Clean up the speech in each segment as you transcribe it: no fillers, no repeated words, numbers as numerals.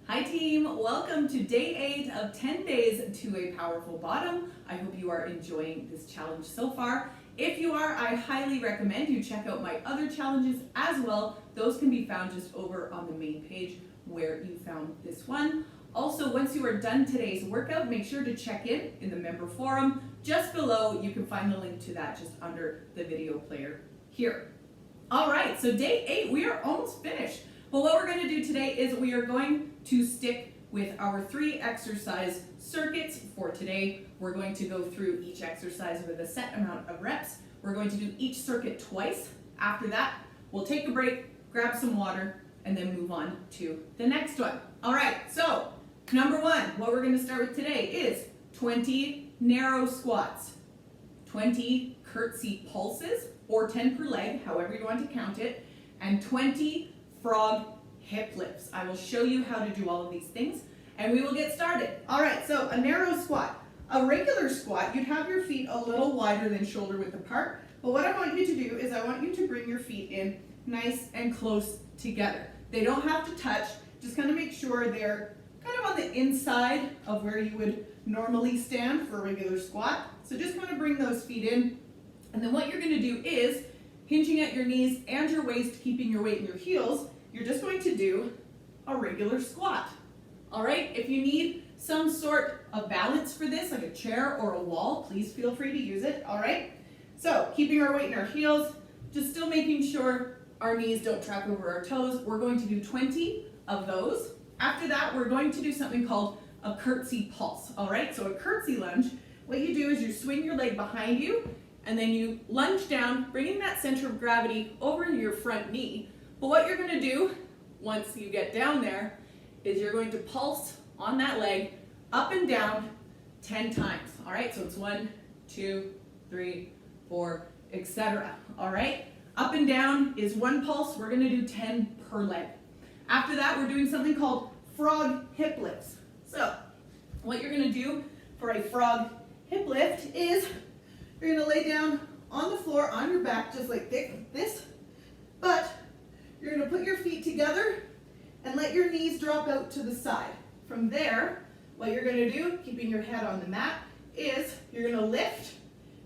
Hi team, welcome to day 8 of 10 days to a powerful bottom. I hope you are enjoying this challenge so far. If you are, I highly recommend you check out my other challenges as well. Those can be found just over on the main page where you found this one. Also, once you are done today's workout, make sure to check in the member forum. Just below, you can find the link to that just under the video player here. All right, so day 8, we are almost finished. But what we're going to do today is we are going to stick with our 3 exercise circuits for today. We're going to go through each exercise with a set amount of reps. We're going to do each circuit twice. After that, we'll take a break, grab some water, and then move on to the next one. All right, so number 1, what we're going to start with today is 20 narrow squats, 20 curtsy pulses, or 10 per leg, however you want to count it, and 20 frog hip lifts. I will show you how to do all of these things and we will get started. All right, so a narrow squat. A regular squat, you'd have your feet a little wider than shoulder width apart, but what I want you to do is I want you to bring your feet in nice and close together. They don't have to touch, just kind of make sure they're kind of on the inside of where you would normally stand for a regular squat. So just kind of bring those feet in, and then what you're going to do is, hinging at your knees and your waist, keeping your weight in your heels, you're just going to do a regular squat. All right, if you need some sort of balance for this, like a chair or a wall, please feel free to use it, all right? So keeping our weight in our heels, just still making sure our knees don't track over our toes. We're going to do 20 of those. After that, we're going to do something called a curtsy pulse, all right? So a curtsy lunge, what you do is you swing your leg behind you, and then you lunge down, bringing that center of gravity over into your front knee. But what you're going to do once you get down there is you're going to pulse on that leg up and down 10 times. All right, so it's 1, 2, 3, 4, etc. All right, up and down is 1 pulse. We're going to do 10 per leg. After that, we're doing something called frog hip lifts. So what you're going to do for a frog hip lift is you're going to lay down on the floor on your back just like this, but you're going to put your feet together and let your knees drop out to the side. From there, what you're going to do, keeping your head on the mat, is you're going to lift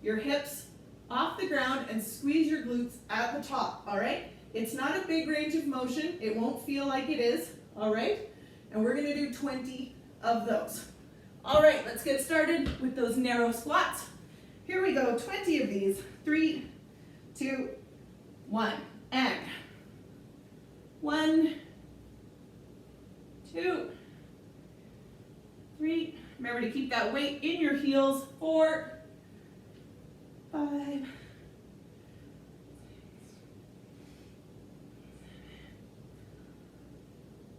your hips off the ground and squeeze your glutes at the top, all right? It's not a big range of motion. It won't feel like it is, all right? And we're going to do 20 of those. All right, let's get started with those narrow squats. Here we go, 20 of these. 3, 2, 1, and 1, 2, 3. Remember to keep that weight in your heels. 4, 5,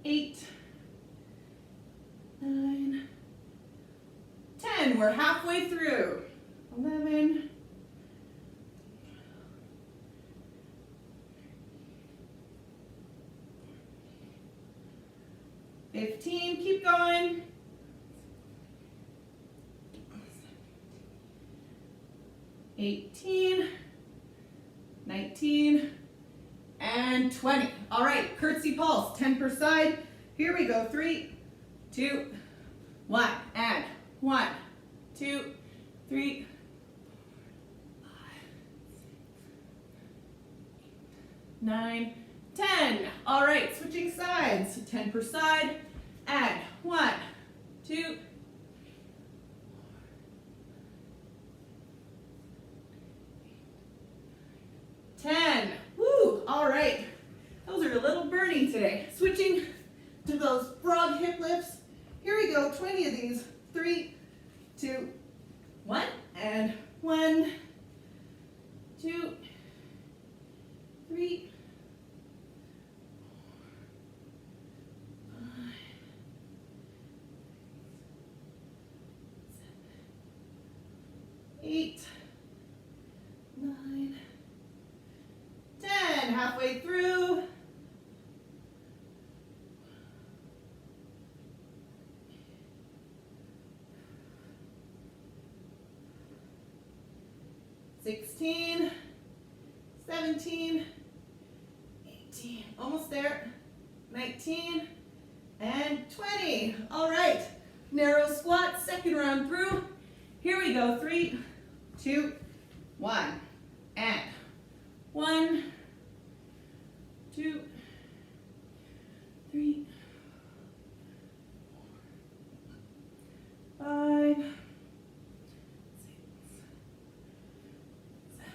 8, 9, 10. We're halfway through. 11, 15, keep going. 18, 19, and 20. All right, curtsy pulse, 10 per side. Here we go, 3, 2, 1, and 1, 2, 3, 9, 10. All right, switching sides, 10 per side, and 1, 2, 10. Woo, all right. Those are a little burning today. Switching to those frog hip lifts. Here we go, 20 of these. 3, 2, 1, and 1, 2, 3, 8, 9, 10. Halfway through. 16, 17, 18, almost there, 19, and 20. All right, narrow squat, second round through. Here we go, 3, 2, 1, and 1, 2, 3, 4, 5, 6, 7,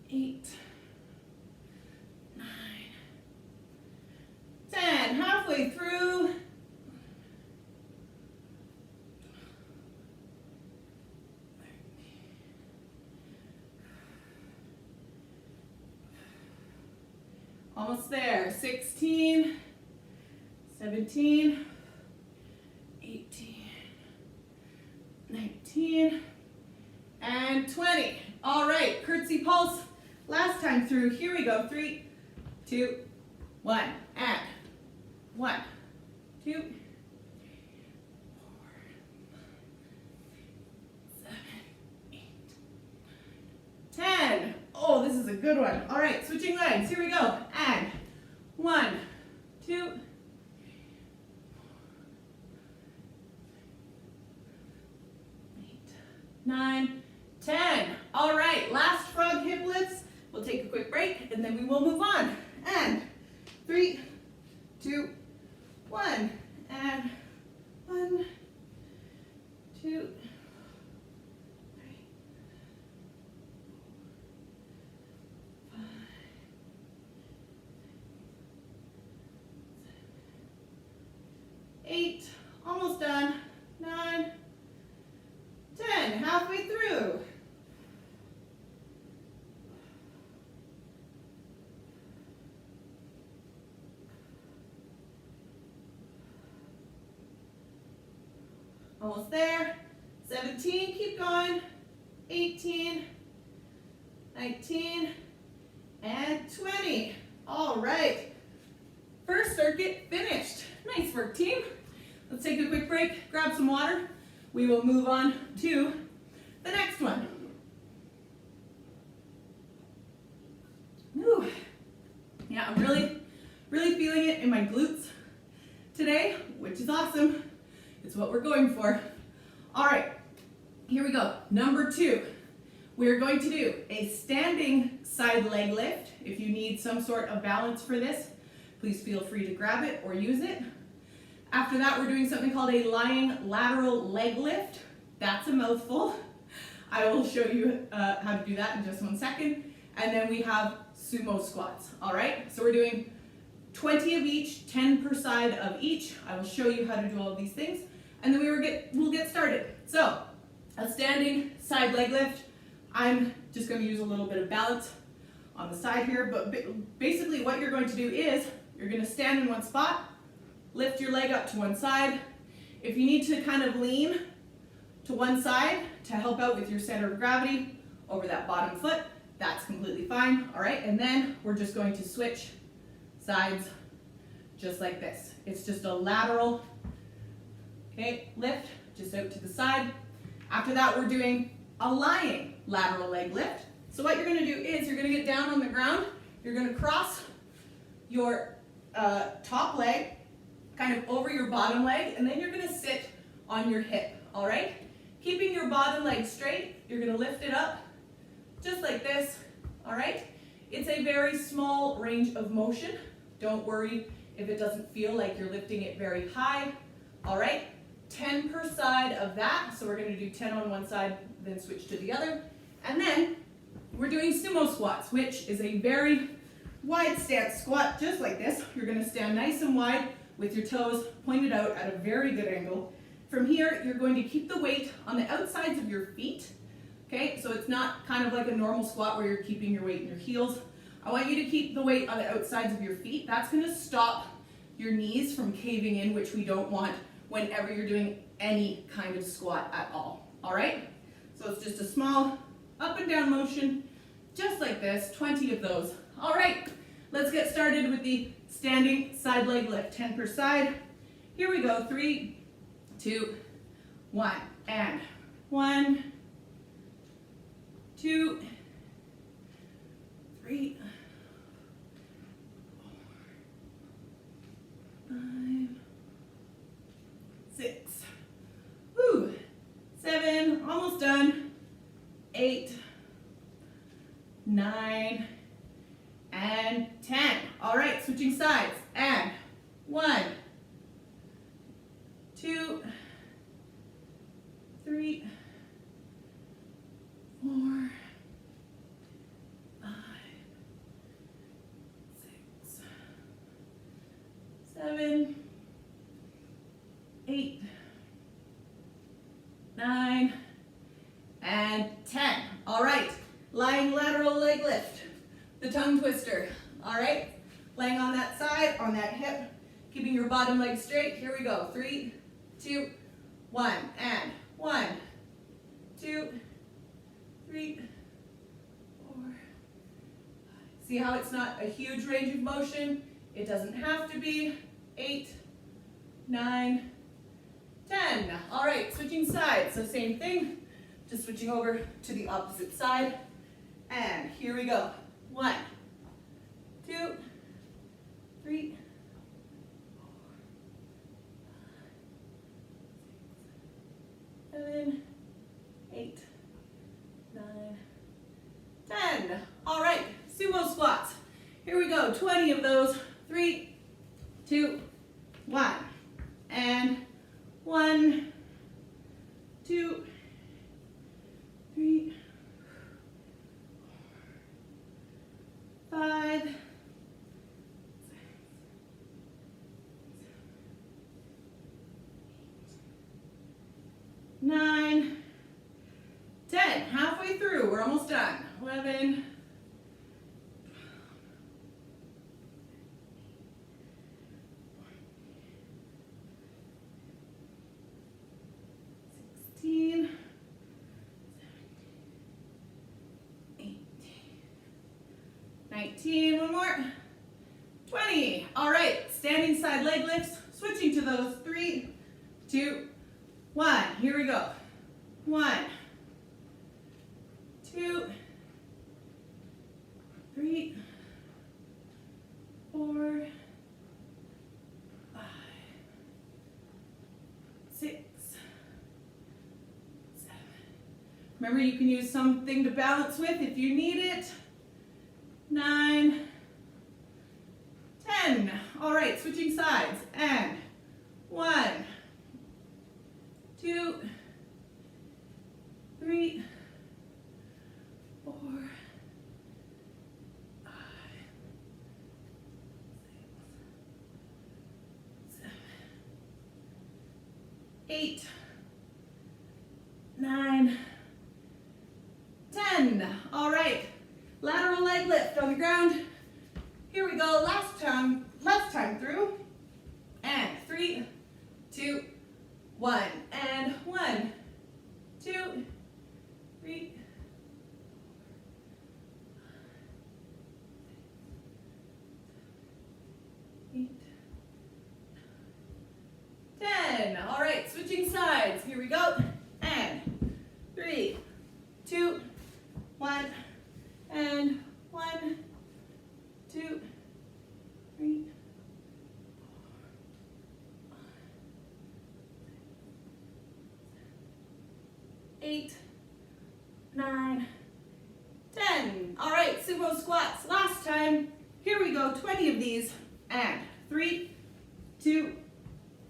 8, 9, 10. Halfway through. Almost there. 16, 17, 18, 19, and 20. All right, curtsy pulse. Last time through. Here we go. 3, 2, 1, and 1, 2, 3, 4, 7, 8, 10. Oh, this is a good one. All right, switching legs. Here we go. And 1, 2, 8, 9, 10. All right, last frog hip lifts. We'll take a quick break and then we will move on. And 3, 2, 1, and 1, 2, 3, 5, 8, almost done, 9, 10, halfway through. Almost there. 17, keep going. 18, 19, and 20. All right. First circuit finished. Nice work, team. Let's take a quick break, grab some water. We will move on to the next one. Whew. Yeah, I'm really feeling it in my glutes today, which is awesome. It's what we're going for. All right, here we go. Number 2, we're going to do a standing side leg lift. If you need some sort of balance for this, please feel free to grab it or use it. After that, we're doing something called a lying lateral leg lift. That's a mouthful. I will show you how to do that in just 1 second. And then we have sumo squats, all right? So we're doing 20 of each, 10 per side of each. I will show you how to do all of these things. And then we'll get started. So, a standing side leg lift. I'm just going to use a little bit of balance on the side here, but basically what you're going to do is you're going to stand in one spot, lift your leg up to one side. If you need to kind of lean to one side to help out with your center of gravity over that bottom foot, that's completely fine. All right, and then we're just going to switch sides just like this. It's just a lateral, okay, lift just out to the side. After that, we're doing a lying lateral leg lift. So what you're going to do is you're going to get down on the ground. You're going to cross your top leg kind of over your bottom leg, and then you're going to sit on your hip, all right? Keeping your bottom leg straight, you're going to lift it up just like this, all right? It's a very small range of motion. Don't worry if it doesn't feel like you're lifting it very high, all right? 10 per side of that, so we're going to do 10 on one side, then switch to the other. And then we're doing sumo squats, which is a very wide stance squat, just like this. You're going to stand nice and wide with your toes pointed out at a very good angle. From here, you're going to keep the weight on the outsides of your feet, okay? So it's not kind of like a normal squat where you're keeping your weight in your heels. I want you to keep the weight on the outsides of your feet. That's going to stop your knees from caving in, which we don't want whenever you're doing any kind of squat at all right? So it's just a small up and down motion, just like this, 20 of those. All right, let's get started with the standing side leg lift, 10 per side. Here we go, 3, 2, 1, and 1, 2, 3, 4, 5, 6, woo, 7, almost done, 8, 9, and 10. All right, switching sides, and 1, 2, 3, 4, 5, 6, 7, 8, 9, and 10. All right, lying lateral leg lift, the tongue twister. All right, laying on that side, on that hip, keeping your bottom leg straight. Here we go. 3, 2, 1, and 1, 2, 3, 4. See how it's not a huge range of motion? It doesn't have to be. 8, 9, 10. All right, switching sides. So same thing, just switching over to the opposite side. And here we go. 1, 2, 3, 4, 5, 6, 7, 8, 9, 10. All right, sumo squats. Here we go, 20 of those. 3, 2, 1. And 1, 2, 3, 5, 6, 9, 10. Halfway through, we're almost done. 11, 16, 18, 19, one more, 20. All right, standing side leg lifts, switching to those. 3, 2, 1. Here we go. 1, 2, 3, 4, 5, 6, 7. Remember, you can use something to balance with if you need it. 9, 10. All right, switching sides. And 1, 2, 3, 4, 5, 6, 7, 8, 9, 10. All right, lateral leg lift on the ground. Here we go, last time through. And 3, 2, 1. And 1, 2, 3, 8, 10. All right, switching sides. Here we go. And 3, 2, 1. And 1, 2, 3, 8, 9, 10. All right, sumo squats. Last time. Here we go, 20 of these. And 3, 2,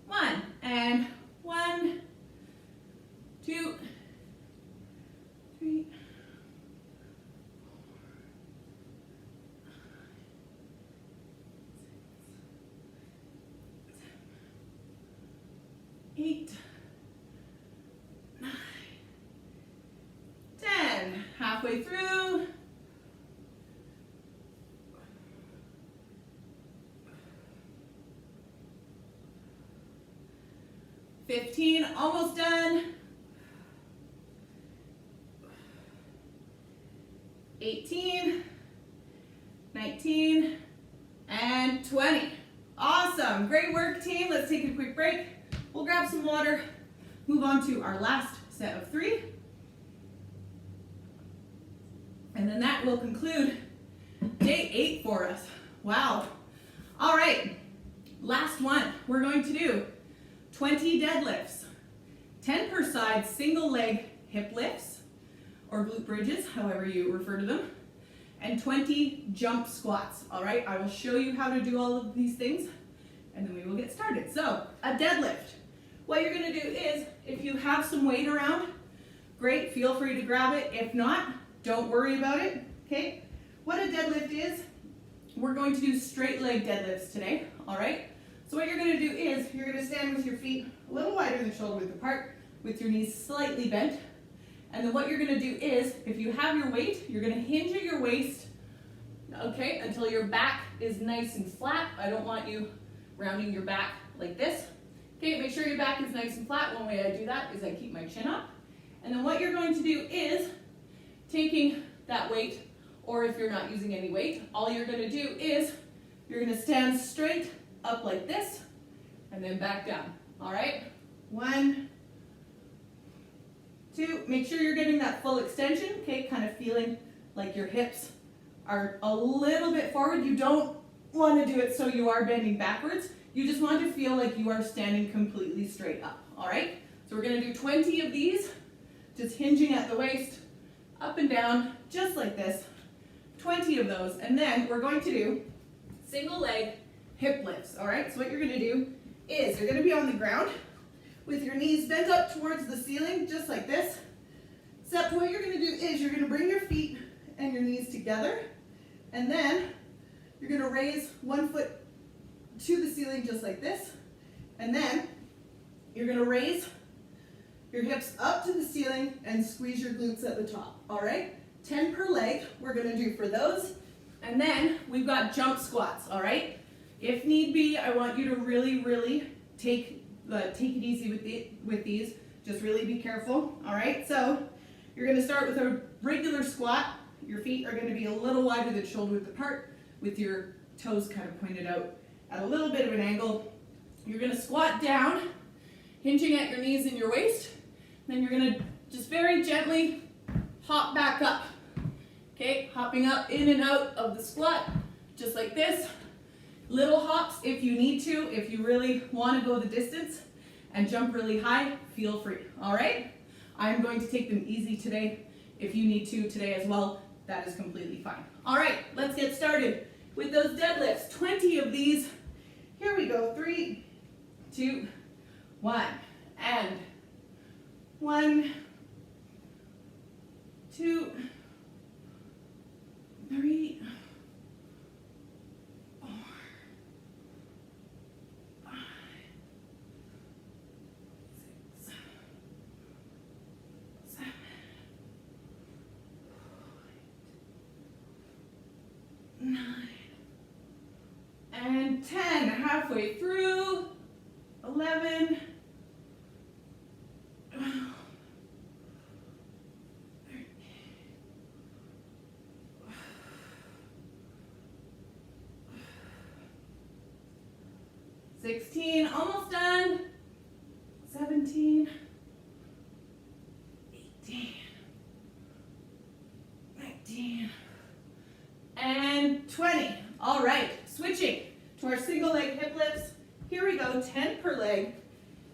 1. And 1, 2, 3, 8, 9, 10. Halfway through. 15, almost done. 18, 19, and 20. Awesome, great work team. Let's take a quick break. We'll grab some water, move on to our last set of 3. And then that will conclude day 8 for us. Wow. All right, last one. We're going to do 20 deadlifts, 10 per side single leg hip lifts, or glute bridges, however you refer to them, and 20 jump squats. All right, I will show you how to do all of these things, and then we will get started. So, a deadlift. What you're gonna do is, if you have some weight around, great, feel free to grab it. If not, don't worry about it, okay? What a deadlift is, we're going to do straight leg deadlifts today, all right? So what you're gonna do is, you're gonna stand with your feet a little wider than shoulder width apart, with your knees slightly bent. And then what you're gonna do is, if you have your weight, you're gonna hinge at your waist, okay, until your back is nice and flat. I don't want you rounding your back like this. Okay, make sure your back is nice and flat. One way I do that is I keep my chin up. And then what you're going to do is, taking that weight, or if you're not using any weight, all you're gonna do is, you're gonna stand straight up like this, and then back down, all right? 1, 2, make sure you're getting that full extension, okay? Kind of feeling like your hips are a little bit forward. You don't want to do it so you are bending backwards. You just want to feel like you are standing completely straight up, all right? So we're gonna do 20 of these, just hinging at the waist, up and down, just like this. 20 of those, and then we're going to do single leg hip lifts, all right? So what you're gonna do is, you're gonna be on the ground with your knees bent up towards the ceiling, just like this. Except what you're gonna do is, you're gonna bring your feet and your knees together, and then you're gonna raise one foot to the ceiling, just like this, and then you're gonna raise your hips up to the ceiling and squeeze your glutes at the top, all right? 10 per leg, we're gonna do for those. And then we've got jump squats, all right? If need be, I want you to really take it easy with these. Just really be careful, all right? So you're gonna start with a regular squat. Your feet are gonna be a little wider than shoulder width apart, with your toes kind of pointed out at a little bit of an angle. You're gonna squat down, hinging at your knees and your waist. Then you're gonna just very gently hop back up. Okay, hopping up in and out of the squat, just like this. Little hops if you need to, if you really want to go the distance and jump really high, feel free, all right? I'm going to take them easy today. If you need to today as well, that is completely fine. All right, let's get started with those deadlifts. 20 of these. Here we go, 3, 2, 1, and 1, 2, 3, 4, 5, 6, 7, 9, and 10. Halfway through. 11, 12, 13, 16, almost done. 17, 18, 19, and 20. All right, switching to our single leg hip lifts. Here we go, 10 per leg,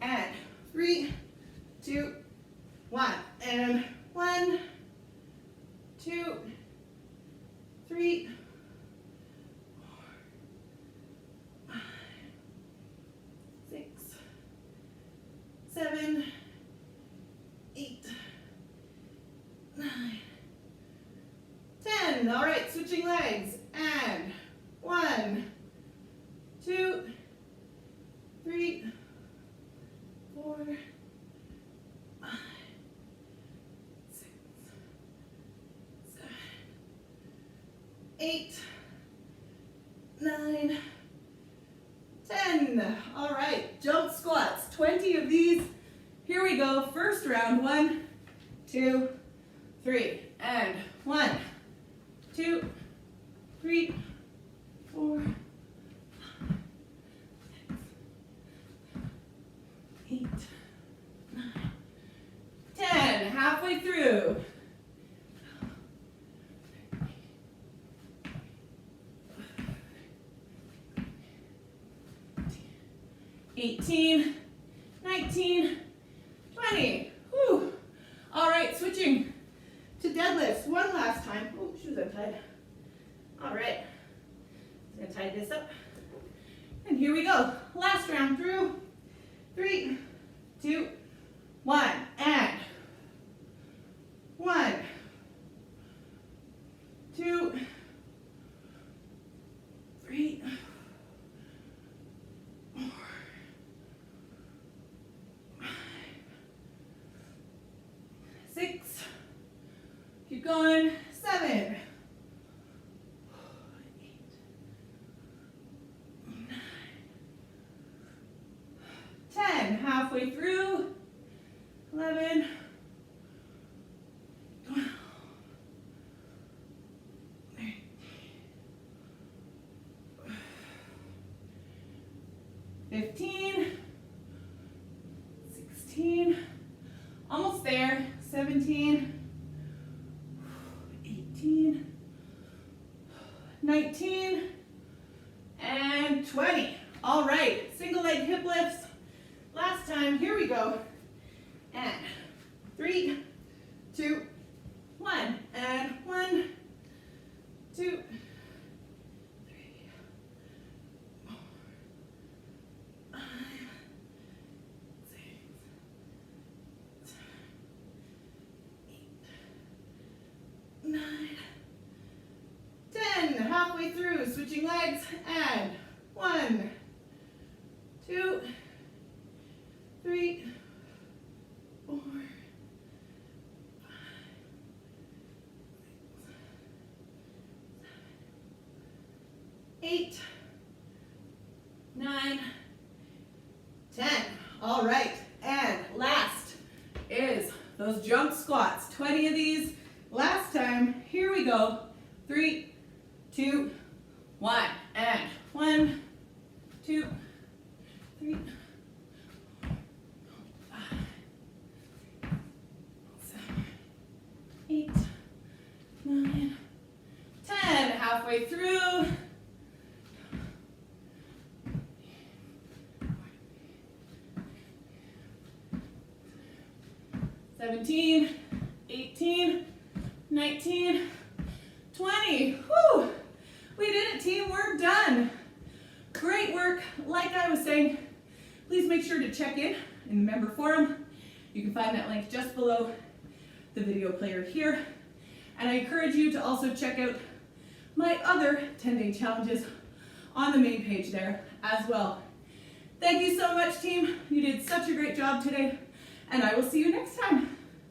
and 3, 2, 1, and 1, 2, 3, 4, 5, 6, 7, 8, 9, 10. All right, switching legs, and 1, 2, 3, 4, 5, 6, 7, 8, 9, 10. All right, jump squats, 20 of these. Here we go, first round, 1, 2, 3, and 1, 2, 3, 4, 8, 9, 10. Halfway through. 18, 19, 20. Whew. All right, switching to deadlifts one last time. Oh, shoes untied. All right, I'm gonna tie this up. And here we go. Last round through. 3, 2, 1, and 1, 2, 3, 4, 5, 6, keep going, 7, 8, 9, 10, halfway through, 11, 12, 13, 15, 16, almost there, 17, 18, 19, and 20. All right, single leg hip lifts. Last time, here we go. And 3, 2, 1, and 1, 2, 3, 4, 5, 6, 7, 8, 9, 10. Halfway through, switching legs, and 1, 2, 3, 4, 5, 8, 9, 10. All right, and last is those jump squats. 20 of these. Last time, here we go. 3, 2, 1, and 1, 2, 3, 4, 5, 7, 8, 9, 10. Halfway through. 17, 18, 19, 20. Whew. We did it, team. We're done. Great work. Like I was saying, please make sure to check in the member forum. You can find that link just below the video player here. And I encourage you to also check out my other 10-day challenges on the main page there as well. Thank you so much, team. You did such a great job today, and I will see you next time.